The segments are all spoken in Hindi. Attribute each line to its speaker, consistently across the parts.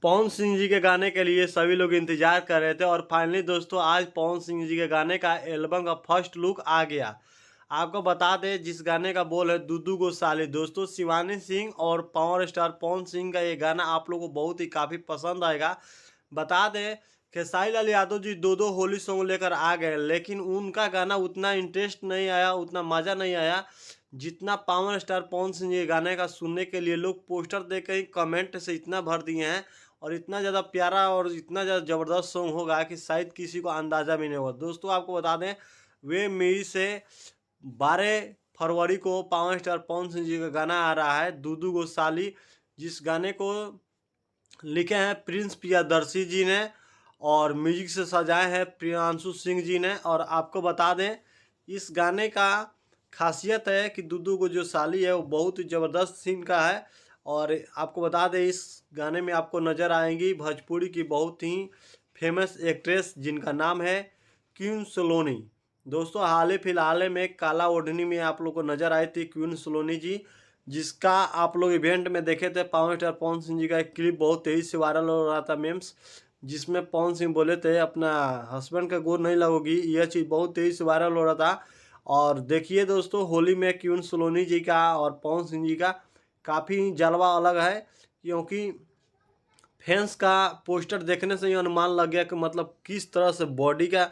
Speaker 1: पवन सिंह जी के गाने के लिए सभी लोग इंतजार कर रहे थे और फाइनली दोस्तों आज पवन सिंह जी के गाने का एल्बम का फर्स्ट लुक आ गया। आपको बता दें जिस गाने का बोल है दुदू गो साली। दोस्तों शिवानी सिंह और पावर स्टार पवन सिंह का ये गाना आप लोगों को बहुत ही काफ़ी पसंद आएगा। बता दें खेसारी लाल यादव जी दो दो होली सॉन्ग लेकर आ गए, लेकिन उनका गाना उतना इंटरेस्ट नहीं आया, उतना मज़ा नहीं आया जितना पावर स्टार पवन सिंह जी गाने का सुनने के लिए लोग पोस्टर देख के ही कमेंट से इतना भर दिए हैं और इतना ज़्यादा प्यारा और इतना ज़्यादा ज़बरदस्त सॉन्ग होगा कि शायद किसी को अंदाज़ा भी नहीं होगा। दोस्तों आपको बता दें वे मेरी से 12 फरवरी को पावर स्टार पवन सिंह जी का गाना आ रहा है दूदू गो साली, जिस गाने को लिखे हैं प्रिंस प्रियदर्शी जी ने और म्यूजिक से सजाए हैं प्रियांशु सिंह जी ने। और आपको बता दें इस गाने का खासियत है कि दुदू को जो साली है वो बहुत ही ज़बरदस्त सीन का है। और आपको बता दें इस गाने में आपको नज़र आएंगी भोजपुरी की बहुत ही फेमस एक्ट्रेस जिनका नाम है क्वीन सलोनी। दोस्तों हाल ही फिलहाल में काला ओढ़नी में आप लोग को नज़र आई थी क्वीन सलोनी जी, जिसका आप लोग इवेंट में देखे थे। पावर स्टार पवन सिंह जी का एक क्लिप बहुत तेज़ी से वायरल हो रहा था मेम्स, जिसमें पवन सिंह बोले थे अपना हस्बैंड का गोर नहीं लगोगी, यह चीज़ बहुत तेज़ी से वायरल हो रहा था। और देखिए दोस्तों होली में क्वीन सलोनी जी का और पवन सिंह जी का काफ़ी जलवा अलग है, क्योंकि फैंस का पोस्टर देखने से ही अनुमान लग गया कि मतलब किस तरह से बॉडी का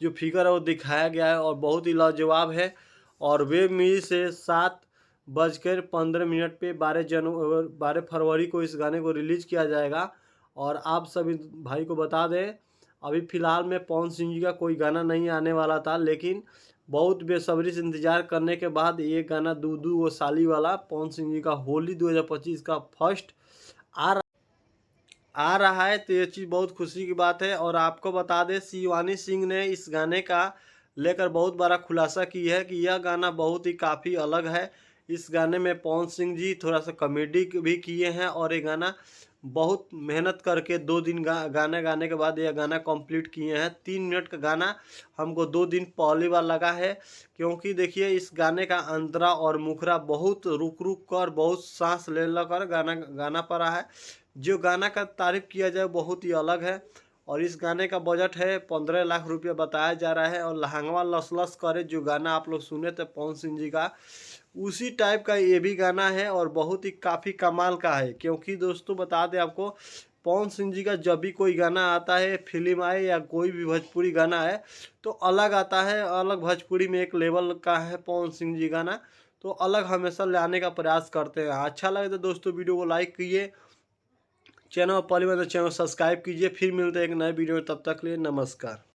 Speaker 1: जो फिगर है वो दिखाया गया है और बहुत ही लाजवाब है। और वेब म्यूजिक से 7:15 पे 12 फरवरी को इस गाने को रिलीज़ किया जाएगा। और आप सभी भाई को बता दें अभी फ़िलहाल में पवन सिंह जी का कोई गाना नहीं आने वाला था, लेकिन बहुत बेसब्री से इंतज़ार करने के बाद ये गाना दूदू वो साली वाला पवन सिंह जी का होली 2025 का फर्स्ट आ रहा है, तो ये चीज़ बहुत खुशी की बात है। और आपको बता दें शिवानी सिंह ने इस गाने का लेकर बहुत बड़ा खुलासा की है कि यह गाना बहुत ही काफ़ी अलग है। इस गाने में पवन सिंह जी थोड़ा सा कॉमेडी भी किए हैं और ये गाना बहुत मेहनत करके 2 दिन गाना गाने के बाद यह गाना कंप्लीट किए हैं। 3 मिनट का गाना हमको 2 दिन पहली बार लगा है, क्योंकि देखिए इस गाने का अंतरा और मुखरा बहुत रुक रुक कर बहुत सांस ले कर गाना पड़ा है। जो गाना का तारीफ़ किया जाए बहुत ही अलग है। और इस गाने का बजट है 15 लाख रुपया बताया जा रहा है। और लहंगवा लस लस करे जो गाना आप लोग सुने थे पवन सिंह जी का, उसी टाइप का ये भी गाना है और बहुत ही काफ़ी कमाल का है। क्योंकि दोस्तों बता दें आपको पवन सिंह जी का जब भी कोई गाना आता है, फिल्म आए या कोई भी भोजपुरी गाना है तो अलग आता है, अलग भोजपुरी में एक लेवल का है पवन सिंह जी गाना, तो अलग हमेशा लाने का प्रयास करते हैं। अच्छा लगे तो दोस्तों वीडियो को लाइक कीजिए, चैनल पहली बार तो चैनल सब्सक्राइब कीजिए। फिर मिलते हैं एक नए वीडियो में, तब तक के लिए नमस्कार।